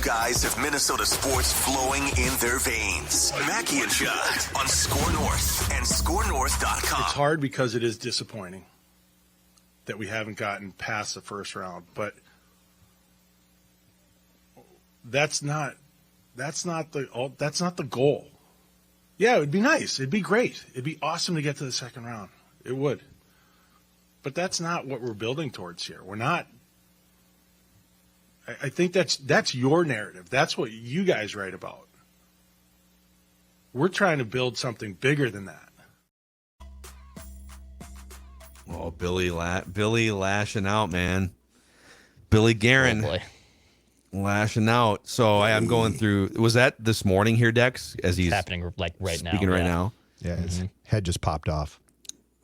guys have Minnesota sports flowing in their veins. Mackie and Judd on SKOR North and SKORNorth.com. It's hard because it is disappointing that we haven't gotten past the first round, but that's not the goal. Yeah, it would be nice. It'd be great. It'd be awesome to get to the second round. It would. But that's not what we're building towards here. We're not. I think that's your narrative. That's what you guys write about. We're trying to build something bigger than that. Oh, Billy lashing out, man. Billy Guerin lashing out. So I'm going through. Was that this morning here, Dex? As he's happening like right now. Speaking right now. Yeah, his head just popped off.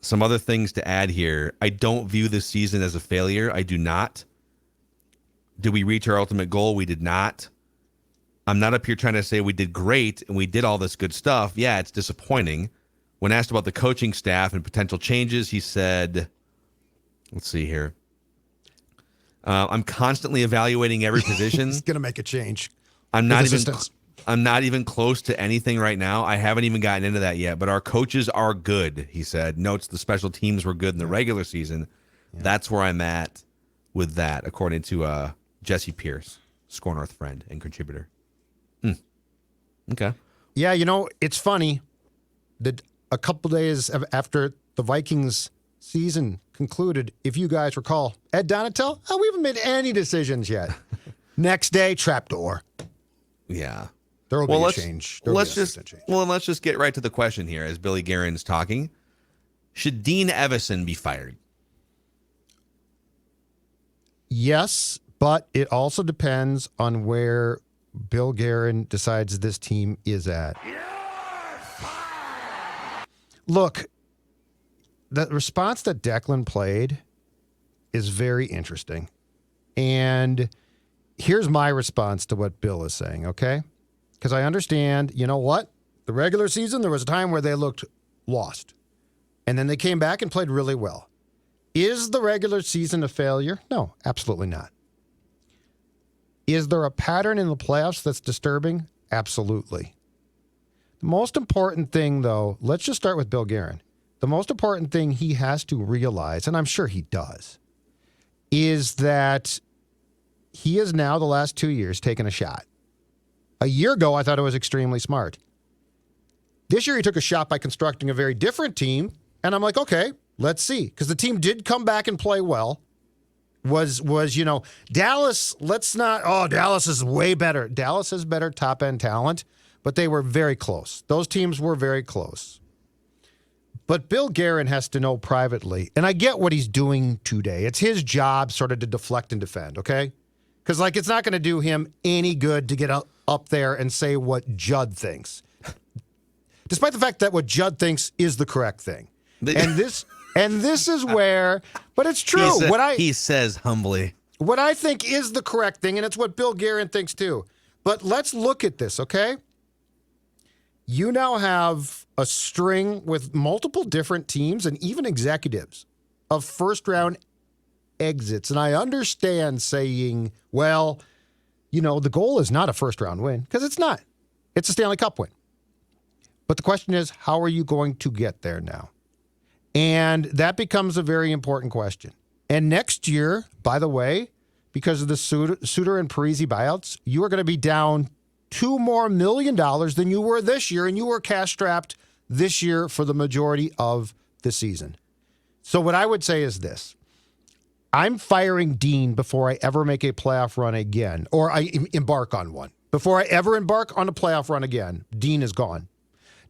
Some other things to add here. I don't view this season as a failure. I do not. Did we reach our ultimate goal? We did not. I'm not up here trying to say we did great and we did all this good stuff. Yeah, it's disappointing. When asked about the coaching staff and potential changes, he said, let's see here. I'm constantly evaluating every position. He's going to make a change. I'm not even close to anything right now. I haven't even gotten into that yet, but our coaches are good, he said. Notes the special teams were good in the regular season. Yeah. That's where I'm at with that, according to Jesse Pierce, SKOR North friend and contributor. Okay. Yeah, it's funny that a couple days after the Vikings season concluded, if you guys recall, Ed Donatel, we haven't made any decisions yet. Next day, trapdoor. Yeah. There will be a change. Let's just get right to the question here as Billy Guerin's talking. Should Dean Evason be fired? Yes, but it also depends on where Bill Guerin decides this team is at. Look, the response that Declan played is very interesting. And here's my response to what Bill is saying, okay? Because I understand, you know what? The regular season, there was a time where they looked lost. And then they came back and played really well. Is the regular season a failure? No, absolutely not. Is there a pattern in the playoffs that's disturbing? Absolutely. The most important thing, though, let's just start with Bill Guerin. The most important thing he has to realize, and I'm sure he does, is that he has now, the last 2 years, taken a shot. A year ago, I thought it was extremely smart. This year, he took a shot by constructing a very different team, and I'm like, okay, let's see. Because the team did come back and play well. Was Dallas, Dallas is way better. Dallas has better top-end talent, but they were very close. Those teams were very close. But Bill Guerin has to know privately, and I get what he's doing today. It's his job sort of to deflect and defend, okay? Because, it's not going to do him any good to get up there and say what Judd thinks. Despite the fact that what Judd thinks is the correct thing. And this is where, but it's true. He says humbly. What I think is the correct thing, and it's what Bill Guerin thinks too. But let's look at this, okay? You now have a string with multiple different teams and even executives of first-round exits. And I understand saying, well, the goal is not a first-round win, because it's not. It's a Stanley Cup win. But the question is, how are you going to get there now? And that becomes a very important question. And next year, by the way, because of the Suter and Parise buyouts, you are going to be down $2 million more than you were this year, and you were cash-strapped this year for the majority of the season. So what I would say is this. I'm firing Dean before I ever make a playoff run again, or I embark on one. Before I ever embark on a playoff run again, Dean is gone.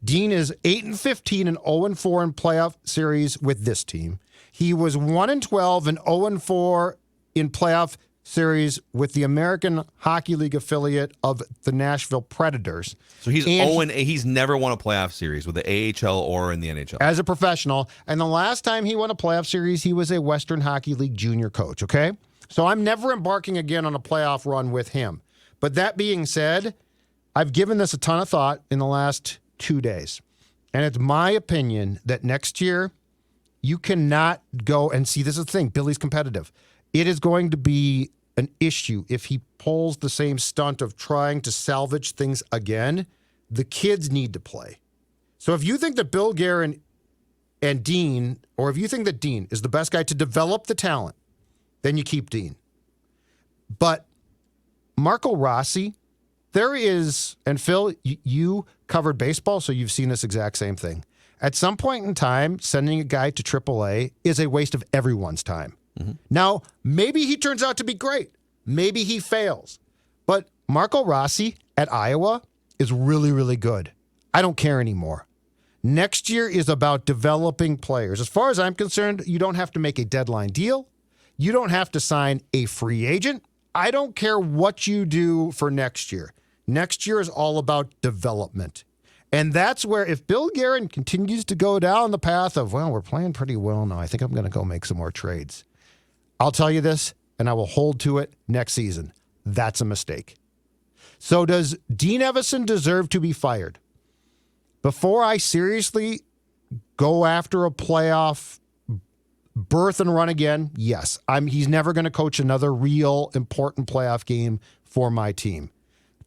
Dean is 8-15 and 0-4 in playoff series with this team. He was 1-12 and 0-4 in playoff series with the American Hockey League affiliate of the Nashville Predators. So he's never won a playoff series with the AHL or in the NHL. As a professional. And the last time he won a playoff series, he was a Western Hockey League junior coach, okay? So I'm never embarking again on a playoff run with him. But that being said, I've given this a ton of thought in the last 2 days. And it's my opinion that next year you cannot go and see, this is the thing, Billy's competitive. It is going to be an issue if he pulls the same stunt of trying to salvage things again. The kids need to play. So if you think that Bill Guerin and Dean, or if you think that Dean is the best guy to develop the talent, then you keep Dean. But Marco Rossi, there is, and Phil, you covered baseball, so you've seen this exact same thing. At some point in time, sending a guy to AAA is a waste of everyone's time. Mm-hmm. Now, maybe he turns out to be great. Maybe he fails. But Marco Rossi at Iowa is really, really good. I don't care anymore. Next year is about developing players. As far as I'm concerned, you don't have to make a deadline deal. You don't have to sign a free agent. I don't care what you do for next year. Next year is all about development. And that's where if Bill Guerin continues to go down the path of, well, we're playing pretty well now, I think I'm going to go make some more trades. I'll tell you this, and I will hold to it next season. That's a mistake. So does Dean Evason deserve to be fired? Before I seriously go after a playoff berth and run again, yes. He's never going to coach another real important playoff game for my team.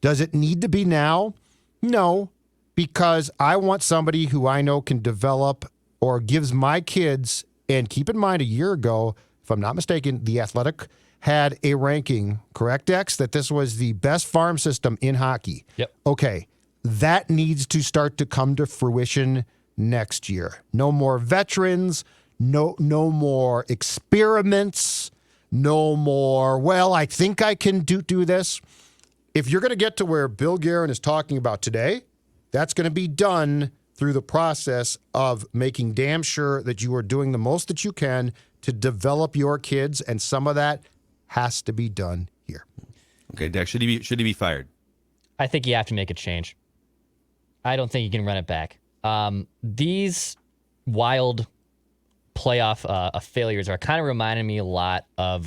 Does it need to be now? No, because I want somebody who I know can develop or gives my kids, and keep in mind a year ago, if I'm not mistaken, The Athletic had a ranking, correct, Dex, that this was the best farm system in hockey. Yep. Okay, that needs to start to come to fruition next year. No more veterans, no more experiments, no more, well, I think I can do this. If you're going to get to where Bill Guerin is talking about today, that's going to be done through the process of making damn sure that you are doing the most that you can to develop your kids, and some of that has to be done here. Okay, Dex, should he be fired? I think you have to make a change. I don't think you can run it back. These wild playoff failures are kind of reminding me a lot of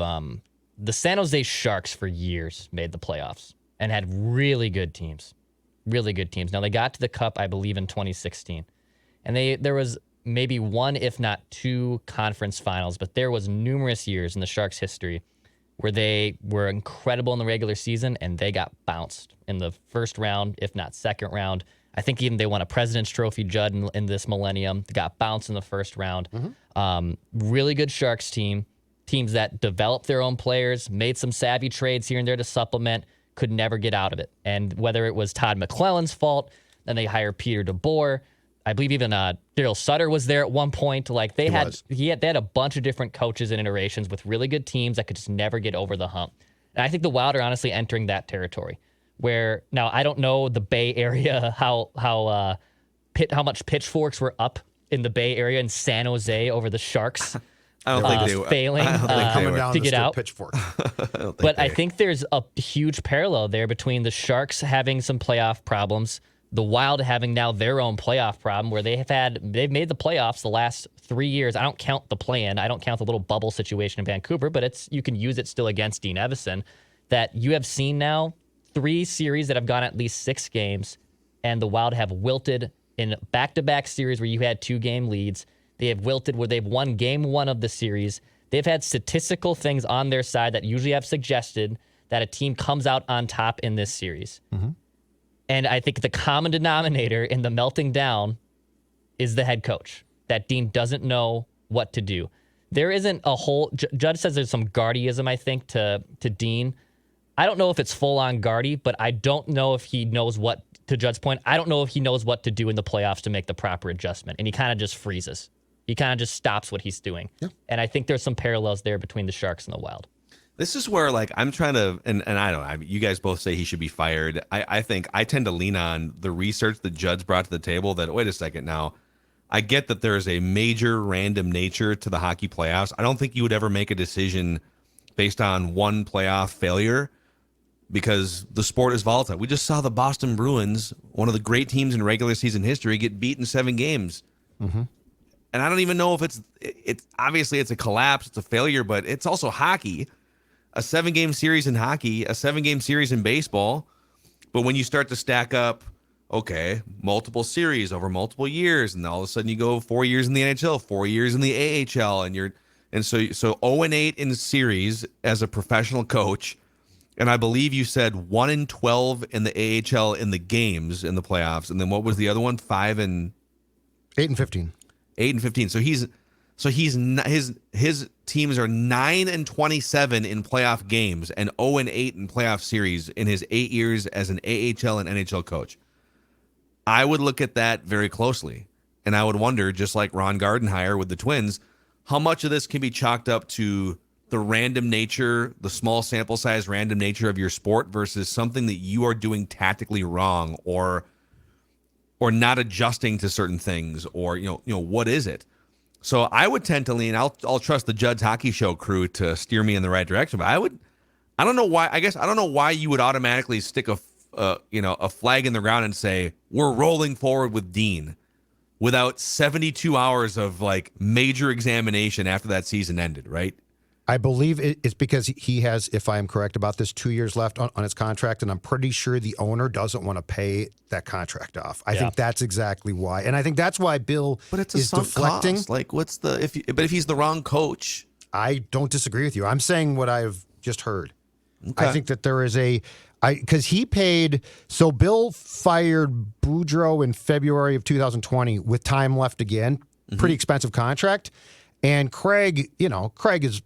the San Jose Sharks for years made the playoffs and had really good teams. Really good teams. Now, they got to the Cup, I believe, in 2016. And there was maybe one, if not two, conference finals, but there was numerous years in the Sharks' history where they were incredible in the regular season and they got bounced in the first round, if not second round. I think even they won a President's Trophy, Judd, in this millennium. They got bounced in the first round. Mm-hmm. Really good Sharks teams that developed their own players, made some savvy trades here and there to supplement, could never get out of it. And whether it was Todd McClellan's fault, then they hired Peter DeBoer. I believe even Daryl Sutter was there at one point. Like they had a bunch of different coaches and iterations with really good teams that could just never get over the hump. And I think the Wild are honestly entering that territory. Where now I don't know the Bay Area how much pitchforks were up in the Bay Area in San Jose over the Sharks. I don't think they were failing to get out. Pitchfork. I think there's a huge parallel there between the Sharks having some playoff problems, the Wild having now their own playoff problem where they've made the playoffs the last 3 years. I don't count the play-in. I don't count the little bubble situation in Vancouver, but you can use it still against Dean Evason. That you have seen now 3 series that have gone at least 6 games, and the Wild have wilted in back-to-back series where you had 2-game leads. They have wilted where they've won game 1 of the series. They've had statistical things on their side that usually have suggested that a team comes out on top in this series. Mm-hmm. And I think the common denominator in the melting down is the head coach, that Dean doesn't know what to do. There isn't a whole... Judd says there's some guardyism, I think, to Dean. I don't know if it's full-on guardy, but I don't know if he knows what, to Judd's point, I don't know if he knows what to do in the playoffs to make the proper adjustment. And he kind of just freezes. He kind of just stops what he's doing. Yeah. And I think there's some parallels there between the Sharks and the Wild. This is where, like, I'm trying to, and I don't know, you guys both say he should be fired. I think I tend to lean on the research that Judd's brought to the table that, wait a second now, I get that there is a major random nature to the hockey playoffs. I don't think you would ever make a decision based on one playoff failure because the sport is volatile. We just saw the Boston Bruins, one of the great teams in regular season history, get beat in 7 games. Mm-hmm. And I don't even know if it's obviously it's a collapse, it's a failure, but it's also hockey. A 7-game series in hockey, a 7-game series in baseball. But when you start to stack up, okay, multiple series over multiple years, and all of a sudden you go 4 years in the NHL, 4 years in the AHL, and And so 0-8 in series as a professional coach. And I believe you said 1-12 in the AHL in the games in the playoffs. And then what was the other one? 8 and 15. 8 and 15. His teams are 9-27 in playoff games and 0-8 in playoff series in his 8 years as an AHL and NHL coach. I would look at that very closely, and I would wonder, just like Ron Gardenhire with the Twins, how much of this can be chalked up to the random nature, the small sample size random nature of your sport versus something that you are doing tactically wrong or not adjusting to certain things, or what is it? So I would tend to lean. I'll trust the Judd's Hockey Show crew to steer me in the right direction. But I don't know why. I guess I don't know why you would automatically stick a flag in the ground and say we're rolling forward with Dean without 72 hours of like major examination after that season ended, right? I believe it's because he has, if I am correct about this, 2 years left on his contract, and I'm pretty sure the owner doesn't want to pay that contract off. I think that's exactly why, and I think that's why Bill is deflecting. Cost. Like, if he's the wrong coach? I don't disagree with you. I'm saying what I've just heard. Okay. I think that there is because he paid. So Bill fired Boudreau in February of 2020 with time left again. Pretty expensive contract, and Craig is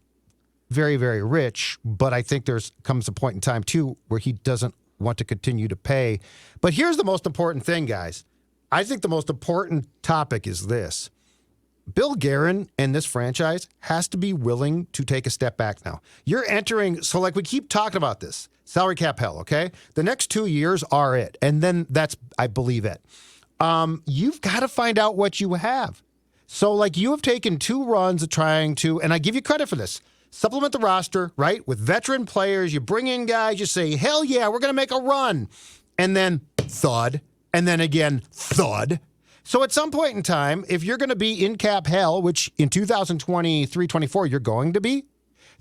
very, very rich, but I think comes a point in time, too, where he doesn't want to continue to pay. But here's the most important thing, guys. I think the most important topic is this. Bill Guerin and this franchise has to be willing to take a step back now. You're entering, so like we keep talking about this, salary cap hell, okay? The next 2 years are it, and then that's, I believe it. You've got to find out what you have. So like you have taken 2 runs of trying to, and I give you credit for this, supplement the roster, right? With veteran players, you bring in guys, you say, hell yeah, we're going to make a run. And then thud. And then again, thud. So at some point in time, if you're going to be in cap hell, which in 2023-24 you're going to be,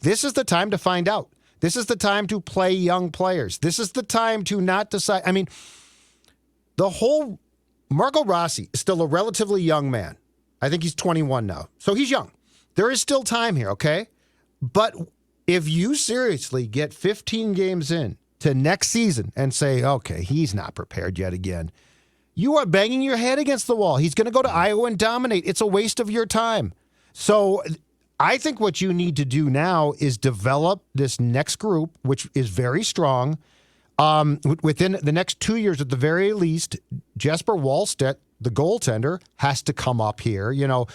this is the time to find out. This is the time to play young players. This is the time to not decide. I mean, the whole Marco Rossi is still a relatively young man. I think he's 21 now. So he's young. There is still time here, okay? But if you seriously get 15 games in to next season and say, okay, he's not prepared yet again, you are banging your head against the wall. He's going to go to Iowa and dominate. It's a waste of your time. So I think what you need to do now is develop this next group, which is very strong. Within the next 2 years, at the very least, Jesper Wallstedt, the goaltender, has to come up here.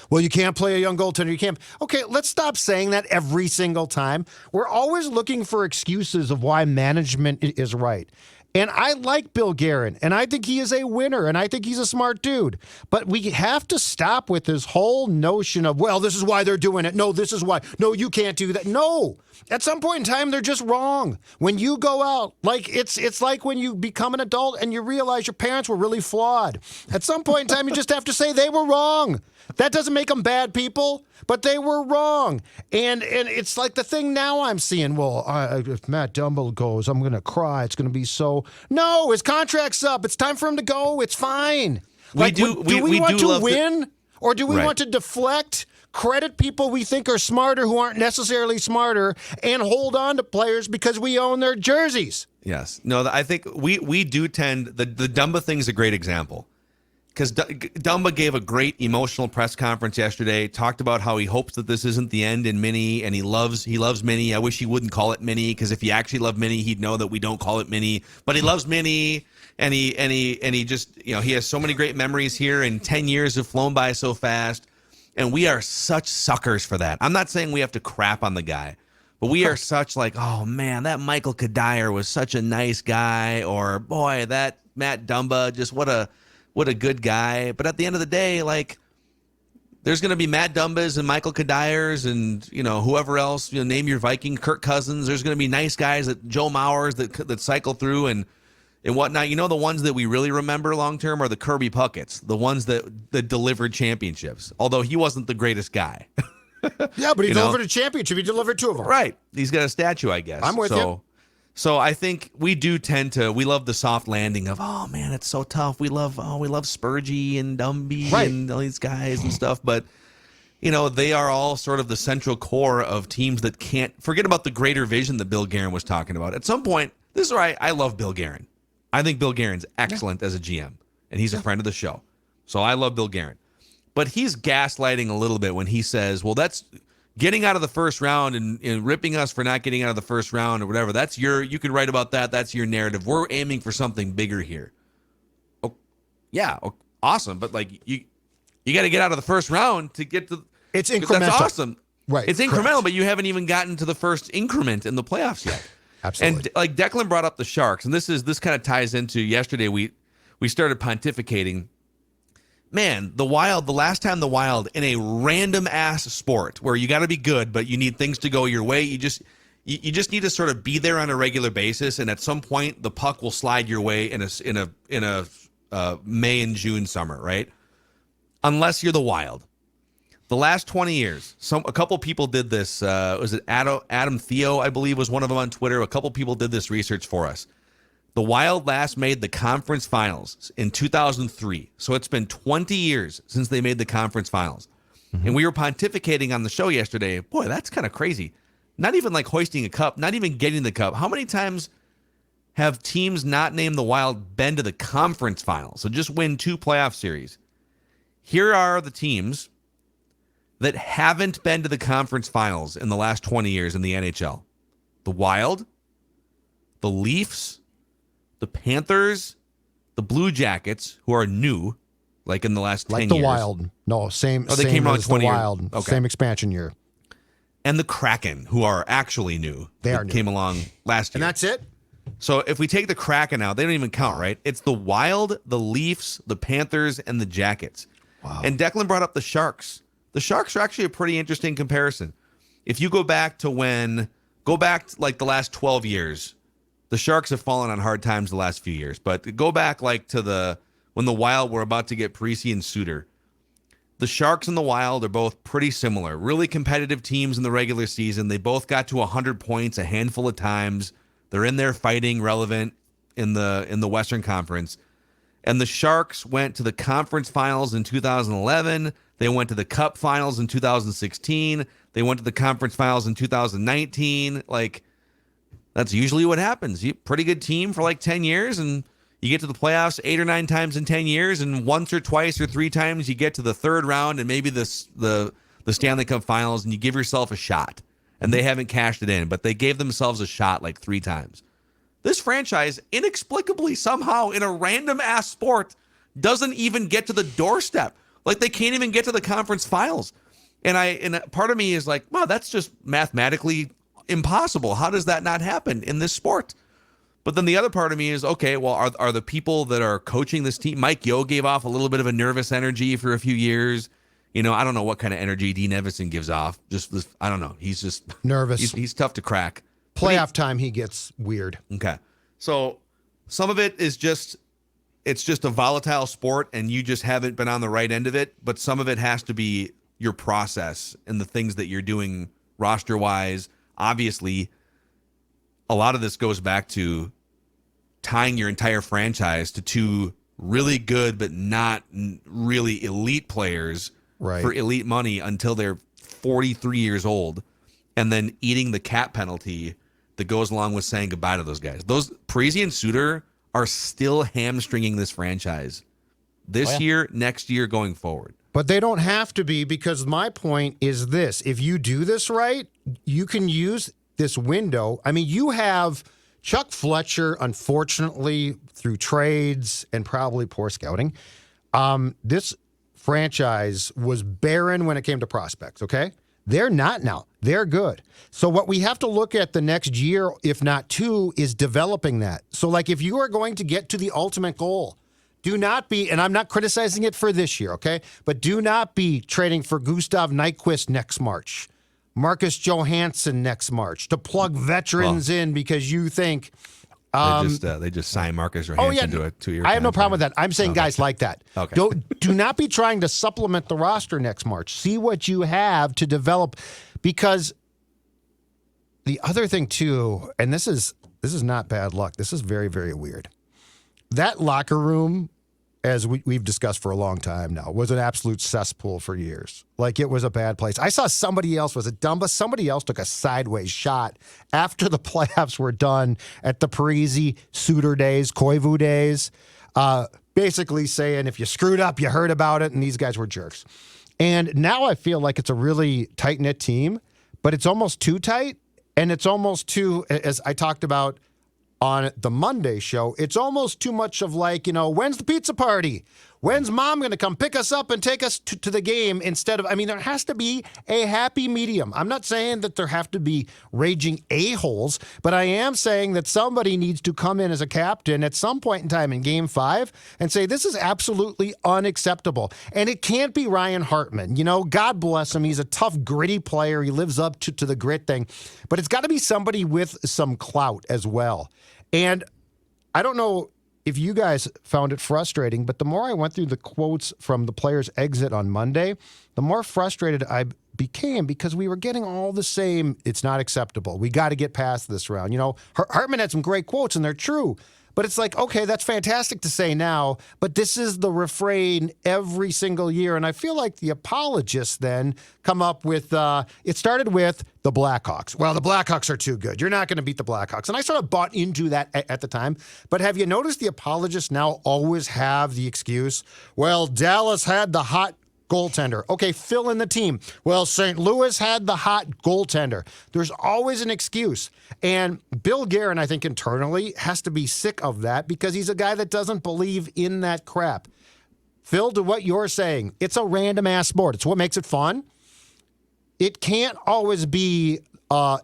Well, you can't play a young goaltender. You can't. Okay, let's stop saying that every single time. We're always looking for excuses of why management is right. And I like Bill Guerin, and I think he is a winner, and I think he's a smart dude. But we have to stop with this whole notion of, well, this is why they're doing it. No, this is why. No, you can't do that. No. At some point in time, they're just wrong. When you go out, like it's like when you become an adult and you realize your parents were really flawed. At some point in time, you just have to say they were wrong. That doesn't make them bad people, but they were wrong. And it's like the thing now I'm seeing, well, if Matt Dumba goes, I'm going to cry. It's going to be so. No, his contract's up. It's time for him to go. It's fine. Do we want to win or do we want to deflect, credit people we think are smarter who aren't necessarily smarter, and hold on to players because we own their jerseys? Yes. No, I think we do tend, the Dumba thing's a great example. Because Dumba gave a great emotional press conference yesterday, talked about how he hopes that this isn't the end in mini, and he loves mini. I wish he wouldn't call it mini, because if he actually loved mini, he'd know that we don't call it mini. But he loves mini, and he just, he has so many great memories here, and 10 years have flown by so fast, and we are such suckers for that. I'm not saying we have to crap on the guy, but we are such like, oh man, that Michael Kadire was such a nice guy, or boy, that Matt Dumba, just what a good guy. But at the end of the day, like, there's going to be Matt Dumbas and Michael Kadires and, whoever else, name your Viking, Kirk Cousins. There's going to be nice guys, Joe Mauers that cycle through and whatnot. The ones that we really remember long-term are the Kirby Pucketts, the ones that delivered championships, although he wasn't the greatest guy. Yeah, but he delivered a championship. He delivered 2 of them. Right. He's got a statue, I guess. I'm with you. So I think we do we love the soft landing of, oh man, it's so tough. We love Spurgey and Dumby and all these guys and stuff. But, they are all sort of the central core of teams that can't forget about the greater vision that Bill Guerin was talking about. At some point, this is where I love Bill Guerin. I think Bill Guerin's excellent as a GM, and he's a friend of the show. So I love Bill Guerin. But he's gaslighting a little bit when he says, well, that's getting out of the first round and ripping us for not getting out of the first round or whatever. That's you could write about that. That's your narrative. We're aiming for something bigger here. Oh, yeah, awesome. But like you got to get out of the first round to get to. It's incremental. That's awesome. Right. It's incremental, but you haven't even gotten to the first increment in the playoffs yet. Absolutely. And like Declan brought up the Sharks, and this kind of ties into yesterday. We started pontificating. Man, the Wild, the last time the Wild in a random ass sport where you got to be good, but you need things to go your way. You just need to sort of be there on a regular basis, and at some point the puck will slide your way in a May and June summer, right? Unless you're the Wild. The last 20 years, a couple people did this. Was it Adam Theo, I believe, was one of them on Twitter. A couple people did this research for us. The Wild last made the conference finals in 2003. So it's been 20 years since they made the conference finals. Mm-hmm. And we were pontificating on the show yesterday. Boy, that's kind of crazy. Not even like hoisting a cup, not even getting the cup. How many times have teams not named the Wild been to the conference finals? So just win 2 playoff series. Here are the teams that haven't been to the conference finals in the last 20 years in the NHL. The Wild, the Leafs, the Panthers, the Blue Jackets, who are new, like in the last 10 years. Like the Wild. No, same. Oh, they came around 20 years. Wild. Okay. Same expansion year. And the Kraken, who are actually new. They are new. Came along last year. And that's it? So if we take the Kraken out, they don't even count, right? It's the Wild, the Leafs, the Panthers, and the Jackets. Wow. And Declan brought up the Sharks. The Sharks are actually a pretty interesting comparison. If you go back like the last 12 years, the Sharks have fallen on hard times the last few years. But go back like to when the Wild were about to get Parise and Suter. The Sharks and the Wild are both pretty similar. Really competitive teams in the regular season. They both got to 100 points a handful of times. They're in there fighting relevant in the Western Conference. And the Sharks went to the conference finals in 2011. They went to the Cup finals in 2016. They went to the conference finals in 2019. Like, that's usually what happens. Pretty good team for like 10 years, and you get to the playoffs 8 or 9 times in 10 years, and once or twice or 3 times you get to the third round and maybe the Stanley Cup finals, and you give yourself a shot. And they haven't cashed it in, but they gave themselves a shot like 3 times. This franchise, inexplicably, somehow, in a random-ass sport, doesn't even get to the doorstep. Like, they can't even get to the conference finals. And part of me is like, wow, that's just mathematically impossible. How does that not happen in this sport? But then the other part of me is, okay, well, are the people that are coaching this team, Mike Yeo gave off a little bit of a nervous energy for a few years. I don't know what kind of energy Dean Evason gives off. I don't know. He's just nervous. He's tough to crack. Playoff time, he gets weird. Okay. So some of it is it's just a volatile sport and you just haven't been on the right end of it. But some of it has to be your process and the things that you're doing roster wise. Obviously, a lot of this goes back to tying your entire franchise to 2 really good but not really elite players for elite money until they're 43 years old, and then eating the cap penalty that goes along with saying goodbye to those guys. Those Parise and Suter are still hamstringing this franchise this year, next year, going forward. But they don't have to be, because my point is this. If you do this right, you can use this window. I mean, you have Chuck Fletcher, unfortunately, through trades and probably poor scouting. This franchise was barren when it came to prospects, okay? They're not now. They're good. So what we have to look at the next year, if not 2, is developing that. So, like, if you are going to get to the ultimate goal, do not be, and I'm not criticizing it for this year, okay? But do not be trading for Gustav Nyquist next March, Marcus Johansson next March, to plug veterans in because you think... they just signed Marcus Johansson to a 2-year I have no problem with that. I'm saying guys like that. Okay. Do not be trying to supplement the roster next March. See what you have to develop, because the other thing too, and this is not bad luck. This is very, very weird. That locker room as we've discussed for a long time now, was an absolute cesspool for years. Like, it was a bad place. I saw somebody else, was it Dumba? Somebody else took a sideways shot after the playoffs were done at the Parisi, Suter days, Koivu days, basically saying if you screwed up, you heard about it, and these guys were jerks. And now I feel like it's a really tight-knit team, but it's almost too tight, and it's almost too, as I talked about on the Monday show, it's almost too much of like, when's the pizza party? When's mom going to come pick us up and take us to the game instead of, there has to be a happy medium. I'm not saying that there have to be raging a-holes, but I am saying that somebody needs to come in as a captain at some point in time in Game 5 and say, this is absolutely unacceptable. And it can't be Ryan Hartman. God bless him. He's a tough, gritty player. He lives up to the grit thing. But it's got to be somebody with some clout as well. And I don't know if you guys found it frustrating, but the more I went through the quotes from the players' exit on Monday, the more frustrated I became because we were getting all the same, it's not acceptable. We got to get past this round. Hartman had some great quotes, and they're true. But it's like, okay, that's fantastic to say now, but this is the refrain every single year. And I feel like the apologists then come up with, it started with the Blackhawks. Well, the Blackhawks are too good. You're not going to beat the Blackhawks. And I sort of bought into that at the time. But have you noticed the apologists now always have the excuse, well, Dallas had the hot goaltender. Okay, fill in the team. Well, St. Louis had the hot goaltender. There's always an excuse. And Bill Guerin, I think internally, has to be sick of that because he's a guy that doesn't believe in that crap. Phil, to what you're saying, it's a random-ass sport. It's what makes it fun. It can't always be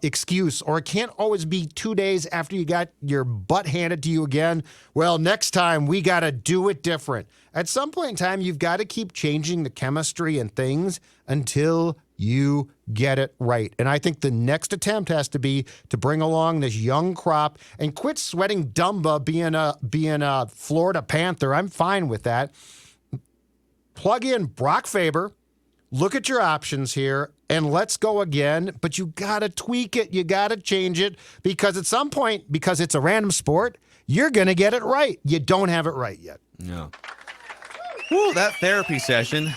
excuse, or it can't always be 2 days after you got your butt handed to you again. Well, next time we got to do it different. At some point in time, you've got to keep changing the chemistry and things until you get it right. And I think the next attempt has to be to bring along this young crop and quit sweating Dumba being a Florida Panther. I'm fine with that. Plug in Brock Faber. Look at your options here, and let's go again. But you got to tweak it. You got to change it because at some point, because it's a random sport, you're going to get it right. You don't have it right yet. No. Woo, that therapy session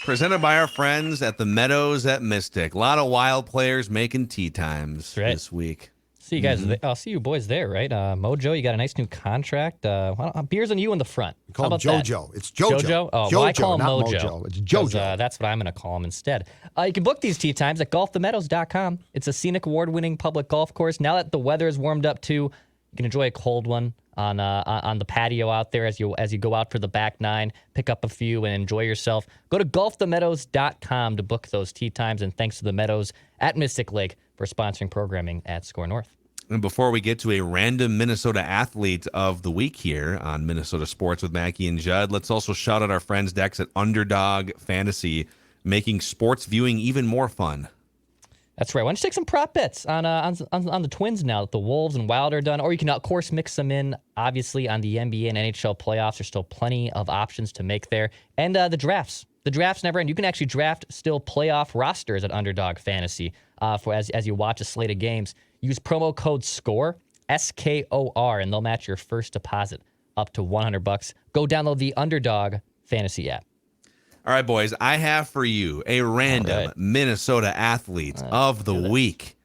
presented by our friends at the Meadows at Mystic. A lot of wild players making tea times this week. See you guys. I'll see you boys there, right? Mojo, you got a nice new contract. Beers on you in the front. Call him JoJo. It's JoJo. Oh, JoJo, well, I call him not Mojo. It's JoJo. That's what I'm going to call him instead. You can book these tee times at golfthemeadows.com. It's a scenic, award-winning public golf course. Now that the weather is warmed up too, you can enjoy a cold one on the patio out there as you go out for the back nine. Pick up a few and enjoy yourself. Go to golfthemeadows.com to book those tee times. And thanks to the Meadows at Mystic Lake for sponsoring programming at SKOR North. And before we get to a random Minnesota athlete of the week here on Minnesota Sports with Mackie and Judd, let's also shout out our friends Dex at Underdog Fantasy, making sports viewing even more fun. That's right. Why don't you take some prop bets on the Twins now that the Wolves and Wild are done? Or you can, of course, mix them in, obviously, on the NBA and NHL playoffs. There's still plenty of options to make there. And the drafts. The drafts never end. You can actually draft still playoff rosters at Underdog Fantasy as you watch a slate of games. Use promo code SKOR, SKOR, and they'll match your first deposit up to $100. Go download the Underdog Fantasy app. All right, boys, I have for you a random Minnesota athlete of the week.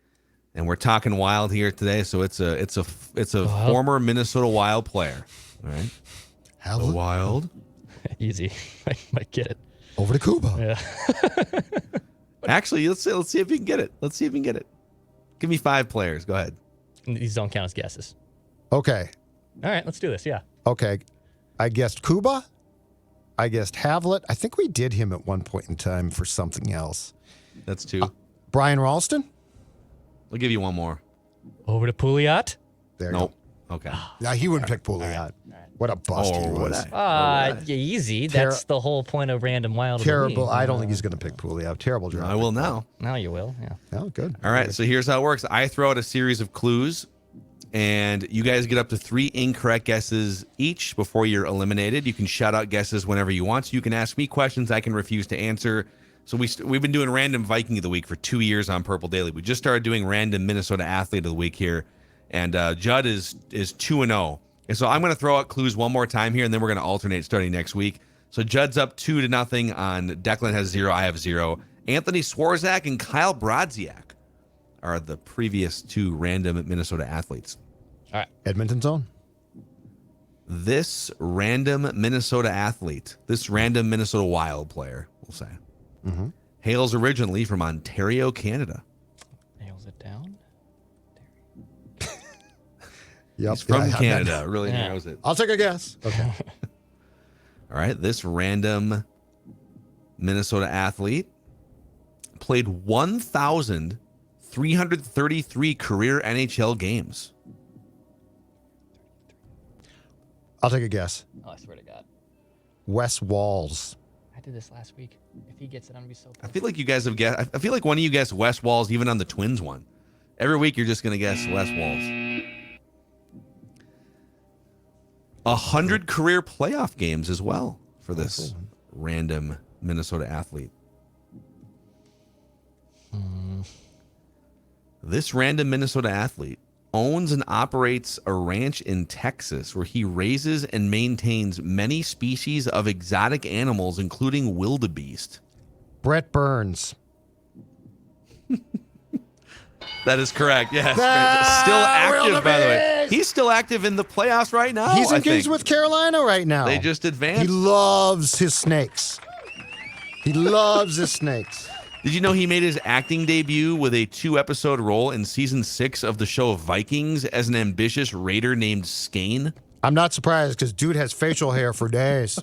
And we're talking Wild here today, so it's a former Minnesota Wild player. All right. How Wild? Easy. I might get it. Over to Cuba. Yeah. Actually, let's see if you can get it. Let's see if you can get it. Give me 5 players. Go ahead. These don't count as guesses. Okay. All right, let's do this. Yeah. Okay. I guessed Cuba. I guessed Havlet. I think we did him at one point in time for something else. That's 2. Brian Ralston. I'll give you one more. Over to Pouliot. There you Nope. go. Okay. Now he wouldn't pick Pouliot. What a bust he was. Easy. That's the whole point of random Wild. Terrible. I don't think he's going to pick Pouliot. Terrible draft. I will now. Now you will. Yeah. Oh, good. All right. So here's how it works. I throw out a series of clues, and you guys get up to 3 incorrect guesses each before you're eliminated. You can shout out guesses whenever you want. So you can ask me questions I can refuse to answer. So we've been doing random Viking of the week for 2 years on Purple Daily. We just started doing random Minnesota athlete of the week here, and Judd is 2-0 And so I'm going to throw out clues one more time here, and then we're going to alternate starting next week. So Judd's up 2-0 on Declan has 0. I have 0. Anthony Swarzak and Kyle Brodziak are the previous 2 random Minnesota athletes. All right. Edmonton's own. This random Minnesota athlete, this random Minnesota Wild player, we'll say, hails originally from Ontario, Canada. Nails it down. Yep. He's from Canada. Really narrows it. I'll take a guess. Okay. All right. This random Minnesota athlete played 1,333 career NHL games. I'll take a guess. Oh, I swear to God. Wes Walls. I did this last week. If he gets it, I'm going to be so I pissed. feel like you guys have guessed. I feel like one of you guessed Wes Walls, even on the Twins one. Every week you're just going to guess Wes Walls. 100 career playoff games as well for this random Minnesota athlete. This random Minnesota athlete owns and operates a ranch in Texas where he raises and maintains many species of exotic animals, including wildebeest. Brett Burns. That is correct. Yes. Still active, by the way. He's still active in the playoffs right now. He's I engaged think. with Carolina right now. They just He advanced. loves his snakes. He loves his snakes. Did you know he made his acting debut with a 2-episode role in season 6 of the show Vikings as an ambitious raider named Skane? I'm not surprised because dude has facial hair for days.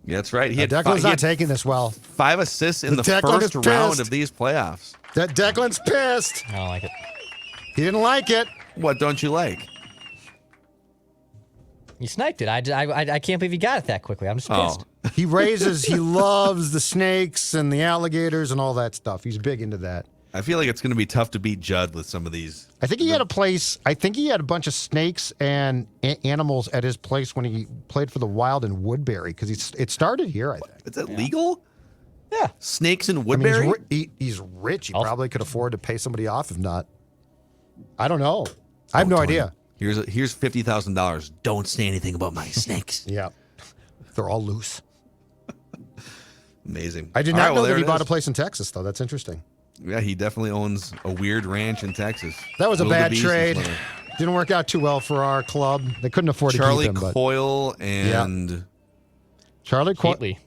That's right. He had, Declan's he not had taking this well. 5 assists in the Declan first is round pissed. of these playoffs. That Declan's pissed. I don't like it. He didn't like it. What don't you like? You sniped it. I can't believe you got it that quickly. I'm just pissed. He loves the snakes and the alligators and all that stuff. He's big into that. I feel like it's going to be tough to beat Judd with some of these. I think he had a bunch of snakes and animals at his place when he played for the Wild in Woodbury because it started here, I think. Is that legal? Yeah. Snakes in I mean, Woodbury? he's rich. He probably could afford to pay somebody off. If not, I don't know. I have no idea. Here's $50,000. Don't say anything about my snakes. Yeah, they're all loose. Amazing. I did All not right, well, know that there he it bought is. a place in Texas, though. That's interesting. Yeah, he definitely owns a weird ranch in Texas. That was a bad Wildebeest and trade. some other- Didn't work out too well for our club. They couldn't afford Charlie to keep him. But Coyle and Charlie Coyle. Wheatley,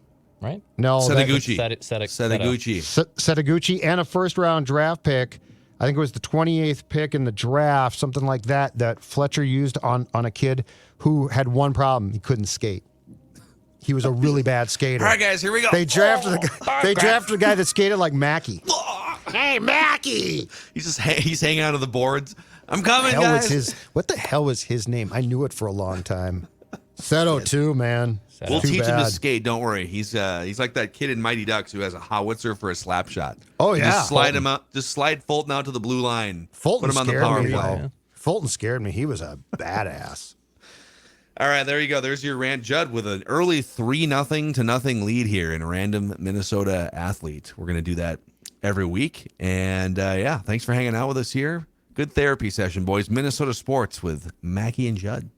right? No, Setaguchi. Setaguchi. Setaguchi and a first-round draft pick. I think it was the 28th pick in the draft, something like that, that Fletcher used on a kid who had one problem. He couldn't skate. He was a really bad skater. All right, guys, here we go. They drafted a guy that skated like Mackey. Hey, Mackey! He's hanging out on the boards. I'm coming, Hell guys. was his, what the hell was his name? I knew it for a long time. Seto too, man. We'll Too teach him to bad. skate. Don't worry. He's like that kid in Mighty Ducks who has a howitzer for a slap shot. Oh, yeah. Just slide Fulton. him out. Just slide Fulton out to the blue line. Fulton Put him on the scared power me, play. though. Fulton scared me. He was a badass. All right, there you go. There's your rant, Judd, with an early 3-0 lead here in a random Minnesota athlete. We're gonna do that every week, and yeah, thanks for hanging out with us here. Good therapy session, boys. Minnesota sports with Mackie and Judd.